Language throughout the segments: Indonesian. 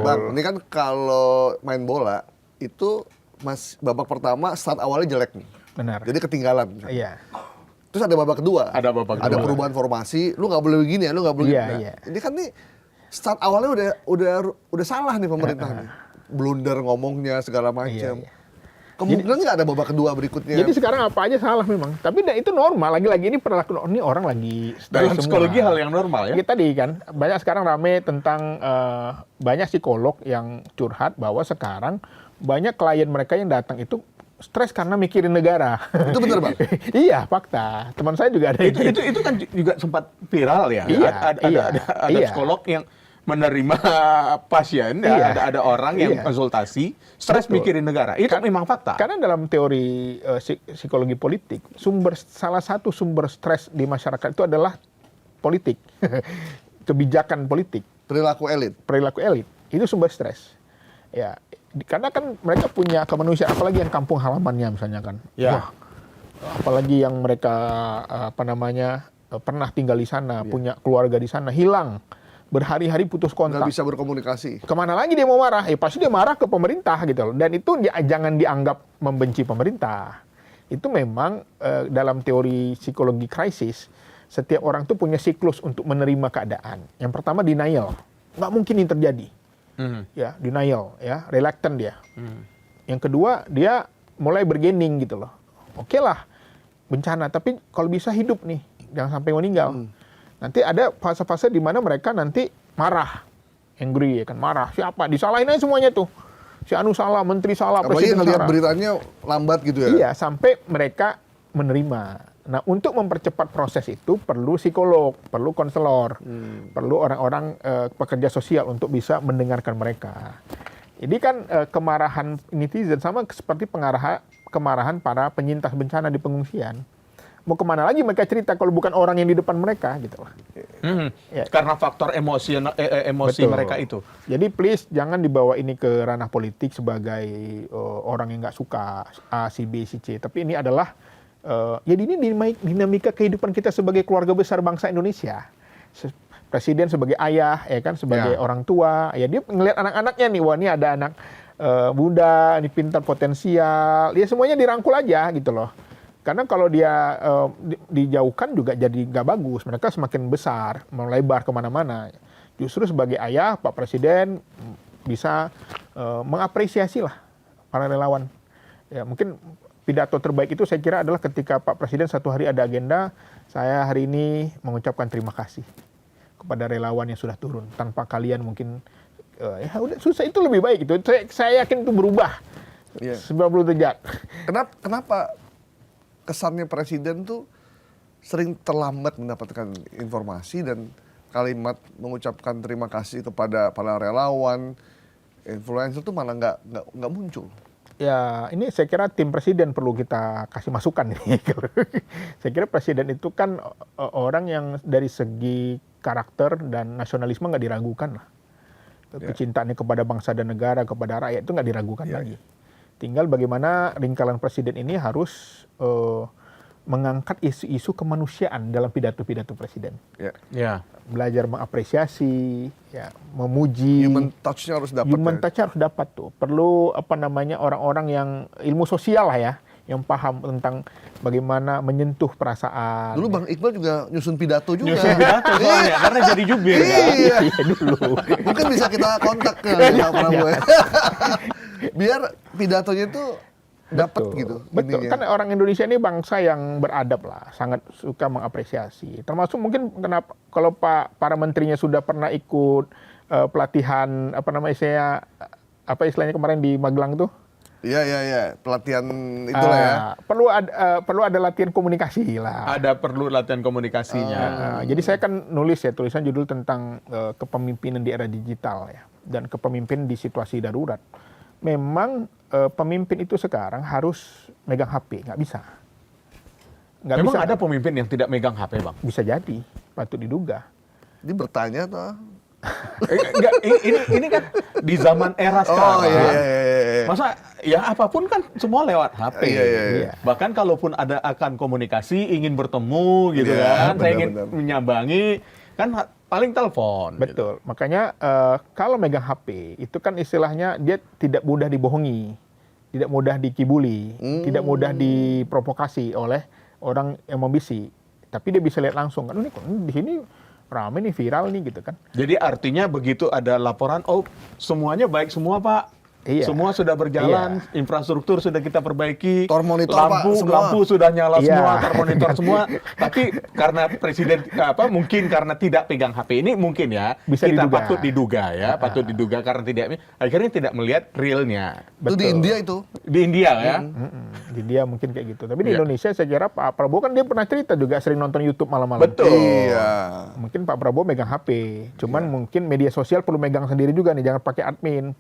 Bang, ini kan kalau main bola itu babak pertama start awalnya jelek nih. Benar. Jadi ketinggalan. Iya. Terus ada babak kedua. Ada babak kedua. Ada perubahan formasi. Lu nggak boleh begini ya, lu nggak boleh. Iya, Nah, iya. ini kan nih start awalnya udah salah nih pemerintah nih. Blunder ngomongnya segala macam. Iya. Kemungkinan nggak ada babak kedua berikutnya. Jadi sekarang apa aja salah memang. Tapi itu normal. Lagi-lagi ini perilaku ini orang lagi Dalam semua. psikologi hal yang normal ya. Kita tadi kan banyak sekarang rame tentang banyak psikolog yang curhat bahwa sekarang banyak klien mereka yang datang itu stres karena mikirin negara. Itu benar, Bang? Iya, fakta. Teman saya juga ada Itu kan juga sempat viral ya. Iya, Ada psikolog yang menerima pasien, ada orang yang konsultasi, stres mikirin negara. Itu memang fakta. Karena dalam teori psikologi politik, salah satu sumber stres di masyarakat itu adalah politik. Kebijakan politik. Perilaku elit. Itu sumber stres. Ya, karena kan mereka punya kemanusiaan, apalagi yang kampung halamannya misalnya kan. Ya. Wah, apalagi yang mereka pernah tinggal di sana, punya keluarga di sana, hilang. Berhari-hari putus kontak. Nggak bisa berkomunikasi. Kemana lagi dia mau marah? Pasti dia marah ke pemerintah gitu loh. Dan itu jangan dianggap membenci pemerintah. Itu memang dalam teori psikologi krisis, setiap orang tuh punya siklus untuk menerima keadaan. Yang pertama denial. Nggak mungkin ini terjadi. Ya, denial, ya, reluctant dia. Yang kedua, dia mulai bergening gitu loh. Oke lah, bencana, tapi kalau bisa hidup nih, jangan sampai meninggal. Nanti ada fase-fase di mana mereka nanti marah, angry ya kan, marah. Siapa? Disalahin aja semuanya tuh. Si Anu salah, Menteri salah, Apalagi Presiden ngelihat salah. beritanya lambat gitu ya. Iya, sampai mereka menerima. Nah, untuk mempercepat proses itu perlu psikolog, perlu konselor, perlu orang-orang pekerja sosial untuk bisa mendengarkan mereka. Jadi kan kemarahan netizen sama seperti kemarahan para penyintas bencana di pengungsian. Mau kemana lagi mereka cerita kalau bukan orang yang di depan mereka gitu lah. Ya. Karena faktor emosi Betul. mereka itu. Jadi please jangan dibawa ini ke ranah politik sebagai orang yang nggak suka A, si B, si C. Tapi ini adalah jadi ini dinamika kehidupan kita sebagai keluarga besar bangsa Indonesia. Presiden sebagai ayah, ya kan, sebagai orang tua, ya dia ngelihat anak-anaknya nih, wah ini ada anak muda, ini pintar potensial, ya semuanya dirangkul aja gitu loh. Karena kalau dia dijauhkan juga jadi nggak bagus, mereka semakin besar, melebar kemana-mana. Justru sebagai ayah, Pak Presiden bisa mengapresiasi lah para relawan. Ya mungkin pidato terbaik itu saya kira adalah ketika Pak Presiden satu hari ada agenda, saya hari ini mengucapkan terima kasih kepada relawan yang sudah turun. Tanpa kalian mungkin ya udah susah, itu lebih baik itu. Saya yakin itu berubah 90 derajat. Kenapa kesannya Presiden tuh sering terlambat mendapatkan informasi dan kalimat mengucapkan terima kasih kepada para relawan, influencer tuh malah nggak muncul. Ya, ini saya kira tim presiden perlu kita kasih masukan nih. Saya kira presiden itu kan orang yang dari segi karakter dan nasionalisme nggak diragukan lah. Kecintaannya kepada bangsa dan negara, kepada rakyat itu nggak diragukan lagi. Tinggal bagaimana lingkaran presiden ini harus mengangkat isu-isu kemanusiaan dalam pidato-pidato presiden. Belajar mengapresiasi, memuji. Human touch-nya harus dapat. Human touch-nya harus dapat tuh. Perlu orang-orang yang ilmu sosial lah ya, yang paham tentang bagaimana menyentuh perasaan. Dulu Bang Iqbal juga nyusun pidato juga. Nyusun pidato soalnya, karena jadi jubir kan. Iya dulu. Mungkin bisa kita kontak ke Pak Prabowo. Biar pidatonya tuh dapat gitu. Betul. Kan orang Indonesia ini bangsa yang beradab lah, sangat suka mengapresiasi. Termasuk mungkin kenapa kalau para menterinya sudah pernah ikut pelatihan istilahnya kemarin di Magelang tuh. Iya, pelatihan itulah ya. Perlu ada latihan komunikasi lah. Perlu latihan komunikasinya. Jadi saya kan nulis ya tulisan judul tentang kepemimpinan di era digital ya, dan kepemimpinan di situasi darurat. Memang pemimpin itu sekarang harus megang HP, nggak bisa. Memang ada pemimpin yang tidak megang HP, Bang? Bisa jadi, patut diduga. Dia bertanya tuh. Enggak, ini kan di zaman era sekarang. Iya. Masa ya apapun kan semua lewat HP. Iya. Bahkan kalaupun akan komunikasi, ingin bertemu gitu kan, saya ingin menyambangi, kan paling telepon. Betul. Makanya kalau megang HP itu kan istilahnya dia tidak mudah dibohongi, tidak mudah dikibuli, tidak mudah diprovokasi oleh orang yang membisi. Tapi dia bisa lihat langsung kan, ini kok di sini rame nih, viral nih gitu kan. Jadi artinya begitu ada laporan, oh semuanya baik semua Pak. Iya. Semua sudah berjalan, infrastruktur sudah kita perbaiki, Tor monitor, lampu Pak, semua. lampu sudah nyala Iya. semua, tor monitor semua. Tapi karena presiden mungkin karena tidak pegang HP ini mungkin ya Bisa kita diduga. patut diduga karena tidak akhirnya tidak melihat realnya. Itu di India itu. Di India ya. Di dia mungkin kayak gitu. Tapi di Iya. Indonesia saya kira Pak Prabowo kan dia pernah cerita juga sering nonton YouTube malam-malam. Betul. Iya. Mungkin Pak Prabowo megang HP, cuman mungkin media sosial perlu megang sendiri juga nih, jangan pakai admin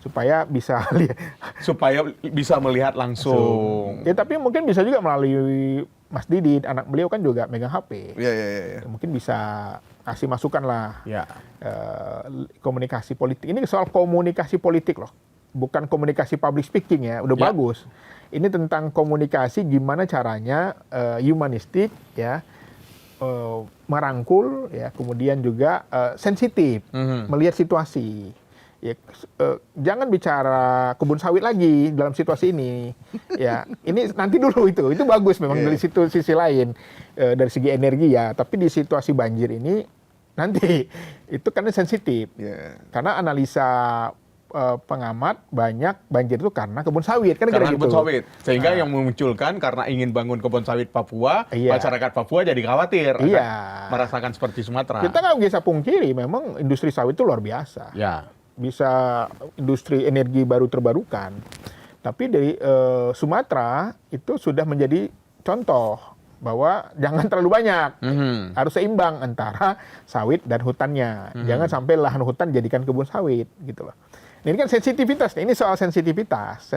supaya bisa lihat. Supaya bisa melihat langsung. Ya tapi mungkin bisa juga melalui Mas Didit, anak beliau kan juga megang HP. Iya, iya, iya. Mungkin bisa kasih masukan lah. Ya. Komunikasi politik. Ini soal komunikasi politik loh. Bukan komunikasi public speaking ya, udah Ya. bagus. Ini tentang komunikasi gimana caranya humanistik ya, merangkul ya, kemudian juga sensitif, melihat situasi. Ya, jangan bicara kebun sawit lagi dalam situasi ini. Ya, ini nanti dulu itu bagus memang dari sisi lain, dari segi energi ya. Tapi di situasi banjir ini nanti itu karena sensitif. Iya. Karena analisa pengamat banyak banjir itu karena kebun sawit kan Karena kira kebun gitu. sawit. Sehingga yang memunculkan karena ingin bangun kebun sawit Papua, Iya. masyarakat Papua jadi khawatir Iya. akan merasakan seperti Sumatera. Kita nggak bisa pungkiri memang industri sawit itu luar biasa. Ya. Bisa industri energi baru terbarukan. Tapi dari Sumatera itu sudah menjadi contoh bahwa jangan terlalu banyak. Harus seimbang antara sawit dan hutannya. Jangan sampai lahan hutan jadikan kebun sawit gitu loh. Ini kan sensitivitas, ini soal sensitivitas.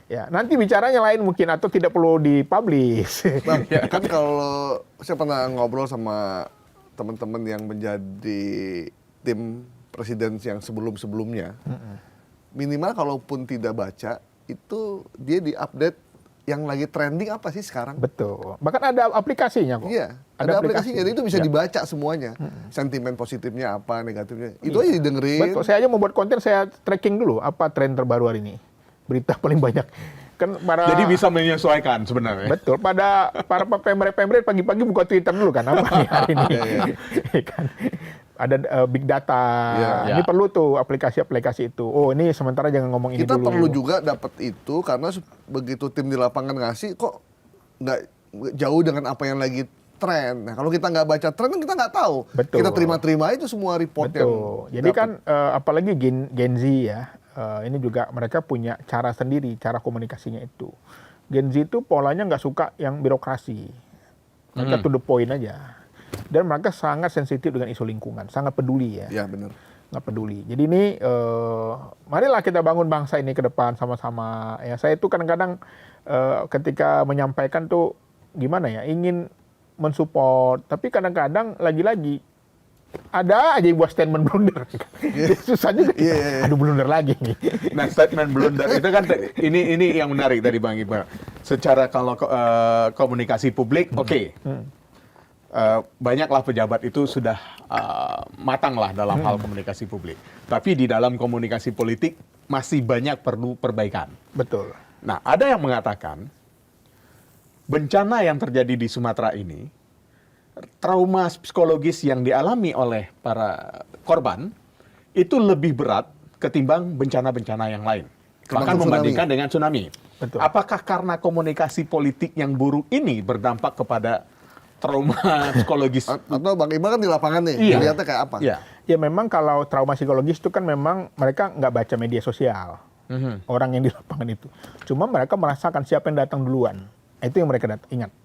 Ya, nanti bicaranya lain mungkin atau tidak perlu dipublish. Bang, kan kalau saya pernah ngobrol sama teman-teman yang menjadi tim presiden yang sebelum-sebelumnya, minimal kalaupun tidak baca, itu dia di-update yang lagi trending apa sih sekarang? Betul. Bahkan ada aplikasinya kok. Iya, ada aplikasinya, jadi itu bisa dibaca semuanya. Sentimen positifnya apa, negatifnya. Itu aja didengerin. Betul. Saya aja mau buat konten, saya tracking dulu apa tren terbaru hari ini. Berita paling banyak. Kan para Jadi bisa menyesuaikan sebenarnya. Betul. Para pemret pagi-pagi buka Twitter dulu kan apa nih hari ini. Kan ada big data. Iya. Ini perlu tuh aplikasi-aplikasi itu. Oh, ini sementara jangan ngomong ini Kita dulu. perlu juga dapat itu karena begitu tim di lapangan ngasih kok nggak jauh dengan apa yang lagi tren. Nah kalau kita nggak baca tren kan kita nggak tahu. Betul. Kita terima itu semua report yang Betul. Jadi dapat. kan apalagi Gen Z ya, ini juga mereka punya cara sendiri, cara komunikasinya itu. Gen Z itu polanya nggak suka yang birokrasi. Mereka to the point aja. Dan mereka sangat sensitif dengan isu lingkungan, sangat peduli ya. Ya benar. Nggak peduli. Jadi ini marilah kita bangun bangsa ini ke depan sama-sama. Ya saya itu kadang-kadang ketika menyampaikan tuh gimana ya, ingin mensupport, tapi kadang-kadang lagi-lagi ada aja yang buat statement blunder. Susah juga. Iya. Aduh blunder lagi nih. Nah, statement blunder itu kan ini yang menarik dari Bang Iqbal. Secara kalau komunikasi publik, oke. Banyaklah pejabat itu sudah matang lah dalam hal komunikasi publik. Tapi di dalam komunikasi politik masih banyak perlu perbaikan. Betul. Nah, ada yang mengatakan bencana yang terjadi di Sumatera ini, trauma psikologis yang dialami oleh para korban itu lebih berat ketimbang bencana-bencana yang lain. Bahkan Termasuk membandingkan tsunami. dengan tsunami. Betul. Apakah karena komunikasi politik yang buruk ini berdampak kepada trauma psikologis? Atau Bang Iqbal kan di lapangan nih, Iya. lihatnya kayak apa? Ya. Ya memang kalau trauma psikologis itu kan memang mereka nggak baca media sosial. Orang yang di lapangan itu. Cuma mereka merasakan siapa yang datang duluan. Itu yang mereka ingat.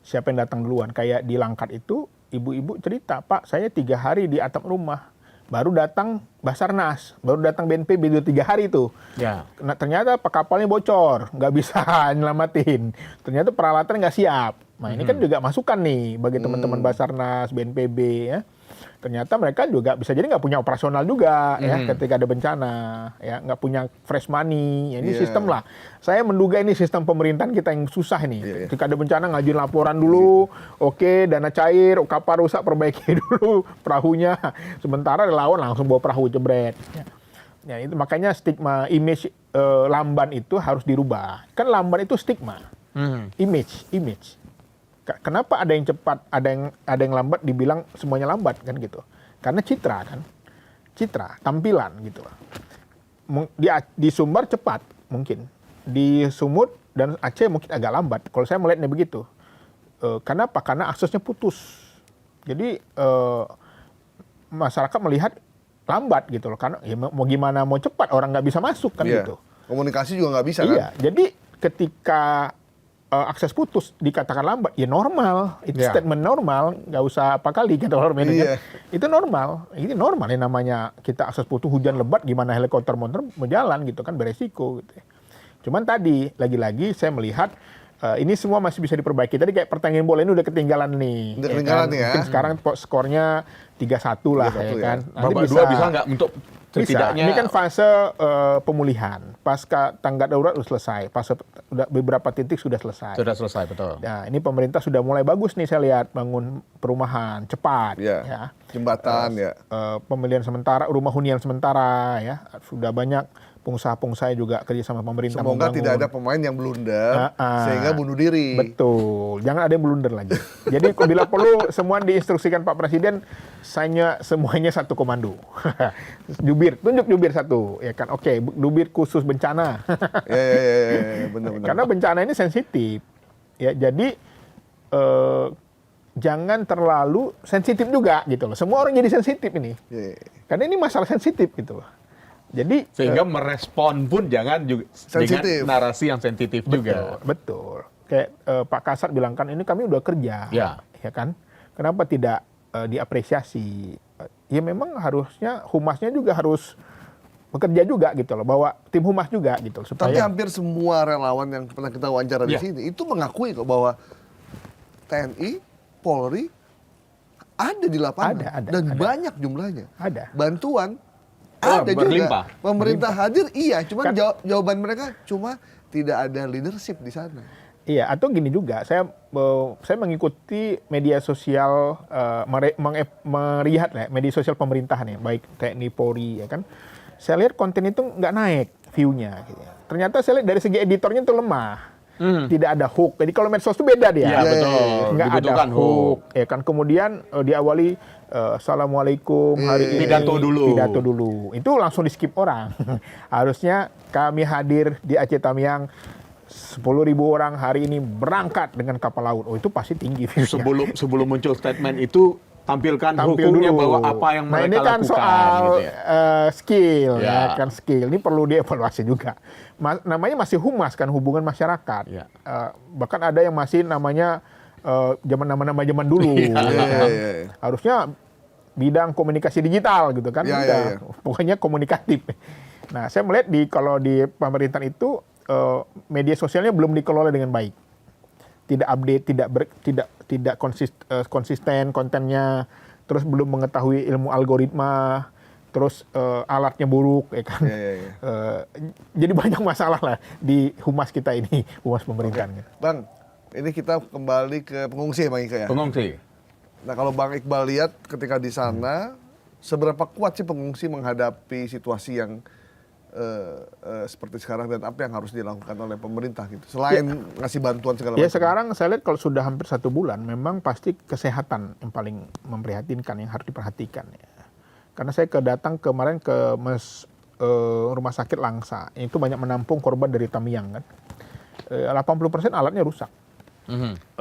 Siapa yang datang duluan. Kayak di Langkat itu, ibu-ibu cerita, Pak, saya 3 hari di atap rumah. Baru datang Basarnas, baru datang BNPB 3 hari itu. Ya. Nah, ternyata kapalnya bocor, nggak bisa nyelamatin. Ternyata peralatan nggak siap. Nah ini kan juga masukan nih bagi teman-teman Basarnas, BNPB ya. ternyata mereka juga bisa jadi nggak punya operasional juga ya ketika ada bencana, ya nggak punya fresh money. Ya, ini sistem lah. Saya menduga ini sistem pemerintahan kita yang susah nih. Ketika ada bencana ngajuin laporan dulu, oke, dana cair, kapal rusak perbaiki dulu perahunya. Sementara relawan langsung bawa perahu jebret. Ya, itu makanya stigma image lamban itu harus dirubah. Kan lamban itu stigma, image. Kenapa ada yang cepat, ada yang lambat dibilang semuanya lambat kan gitu? Karena citra kan, tampilan gitu. Di Sumbar cepat mungkin, di Sumut dan Aceh mungkin agak lambat. Kalau saya melihatnya begitu. Kenapa? Karena aksesnya putus. Jadi masyarakat melihat lambat gitu loh. Karena ya mau gimana mau cepat orang nggak bisa masuk kan gitu. Komunikasi juga nggak bisa kan? Iya. Jadi ketika akses putus dikatakan lambat, ya normal, itu statement normal, nggak usah apa kali kata orang manajer. Itu normal, ini normal ya namanya kita akses putus hujan lebat, gimana helikopter motor berjalan gitu kan beresiko. Gitu. Cuman tadi lagi-lagi saya melihat ini semua masih bisa diperbaiki. Tadi kayak pertandingan bola ini udah ketinggalan nih. Udah ketinggalan ya. Mungkin sekarang skornya 3-1 lah ya kan. Nanti babak dua bisa nggak untuk setidaknya? Ini kan fase pemulihan. Pasca tanggap darurat sudah selesai. Fase beberapa titik sudah selesai. Sudah selesai, betul. Nah, ini pemerintah sudah mulai bagus nih saya lihat bangun perumahan cepat. Ya. Jembatan Pembelian sementara, rumah hunian sementara ya. Sudah banyak pengusaha-pengusaha juga kerja sama pemerintah. Semoga tidak ada pemain yang blunder sehingga bunuh diri. Betul, jangan ada yang blunder lagi. Jadi bila perlu semua diinstruksikan Pak Presiden, semuanya satu komando. Tunjuk jubir satu, ya kan? Oke, jubir khusus bencana. Benar-benar. Karena bencana ini sensitif, ya. Jadi jangan terlalu sensitif juga gitu loh. Semua orang jadi sensitif ini, karena ini masalah sensitif gitu loh. Jadi sehingga merespon pun jangan juga dengan narasi yang sensitif juga. Betul. Kayak Pak Kasat bilang kan ini kami udah kerja, ya kan? Kenapa tidak diapresiasi? Ya memang harusnya humasnya juga harus bekerja juga gitu loh, bawa tim humas juga gitu. Supaya... Tapi hampir semua relawan yang pernah kita wawancara di sini itu mengakui kok bahwa TNI, Polri ada di lapangan dan banyak jumlahnya. Ada. Bantuan ada berlimpah. juga. Pemerintah hadir, cuma jawaban mereka cuma tidak ada leadership di sana. Iya, atau gini juga, saya mengikuti media sosial, melihat media sosial pemerintahan ya, baik TNI, Polri, ya kan. Saya lihat konten itu nggak naik view-nya. Gitu. Ternyata saya lihat dari segi editornya itu lemah. Tidak ada hook. Jadi kalau medsos itu beda dia. Iya, betul. Nggak ada hook. Ya kan. Kemudian diawali Assalamualaikum hari ini. Pidato dulu. Itu langsung di skip orang. Harusnya kami hadir di Aceh Tamiang 10.000 orang hari ini berangkat dengan kapal laut. Oh itu pasti tinggi. Sebelum muncul statement itu tampilkan hukumnya dulu. Bahwa apa yang mereka ini kan lakukan. Soal gitu ya. skill, ya kan skill. Ini perlu dievaluasi juga. Namanya masih humas kan hubungan masyarakat. Bahkan ada yang masih namanya nama-nama zaman dulu. Harusnya bidang komunikasi digital gitu kan. Pokoknya komunikatif. Nah, saya melihat kalau di pemerintahan itu media sosialnya belum dikelola dengan baik. Tidak update, tidak konsisten kontennya, terus belum mengetahui ilmu algoritma, terus alatnya buruk, ya kan. Jadi banyak masalah lah di humas kita ini, humas pemerintahan. Bang, ini kita kembali ke pengungsi ya Bang Ika ya? Pengungsi. Nah kalau Bang Iqbal lihat ketika di sana, seberapa kuat sih pengungsi menghadapi situasi yang seperti sekarang dan apa yang harus dilakukan oleh pemerintah gitu selain ngasih bantuan segala macam. Ya sekarang saya lihat kalau sudah hampir 1 bulan memang pasti kesehatan yang paling memprihatinkan yang harus diperhatikan ya. Karena saya datang kemarin ke rumah sakit Langsa itu banyak menampung korban dari Tamiang kan. 80% alatnya rusak.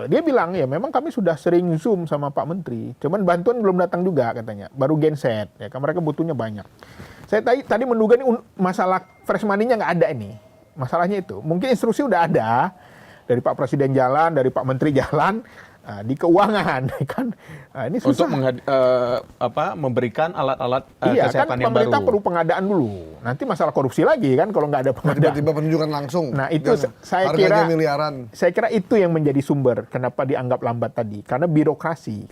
Dia bilang ya memang kami sudah sering Zoom sama Pak Menteri, cuman bantuan belum datang juga katanya, baru genset ya kan mereka butuhnya banyak. Saya tadi menduga ini masalah fresh money-nya nggak ada ini. Masalahnya itu. Mungkin instruksi udah ada dari Pak Presiden jalan, dari Pak Menteri jalan, di keuangan kan. Ini susah. Untuk memberikan alat-alat Iya kan kesehatan yang pemerintah baru. perlu pengadaan dulu. Nanti masalah korupsi lagi kan kalau nggak ada pengadaan. Tiba-tiba penunjukan langsung. Nah itu yang saya harganya kira miliaran. Saya kira itu yang menjadi sumber kenapa dianggap lambat tadi. Karena birokrasi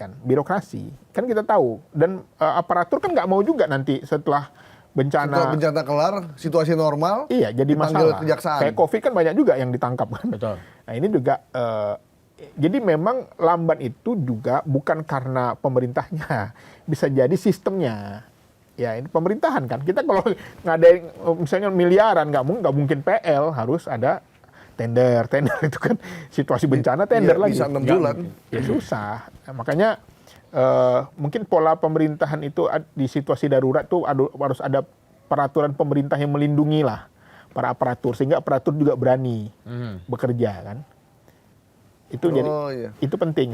kan kita tahu dan aparatur kan nggak mau juga nanti setelah Setelah bencana. bencana kelar, situasi normal. Iya jadi dipanggil masalah. kejaksaan. Kayak COVID kan banyak juga yang ditangkap kan. Betul. Nah ini juga jadi memang lambat itu juga bukan karena pemerintahnya, bisa jadi sistemnya. Ya ini pemerintahan kan. Kita kalau ngadain misalnya miliaran nggak mungkin PL, harus ada tender itu kan situasi bencana tender Iya, lagi. bisa 6 Nggak bulan. mungkin. Ya susah. Nah, makanya mungkin pola pemerintahan itu di situasi darurat tuh harus ada peraturan pemerintah yang melindungi lah para aparatur sehingga aparatur juga berani bekerja kan. Itu jadi Oh, iya. itu penting.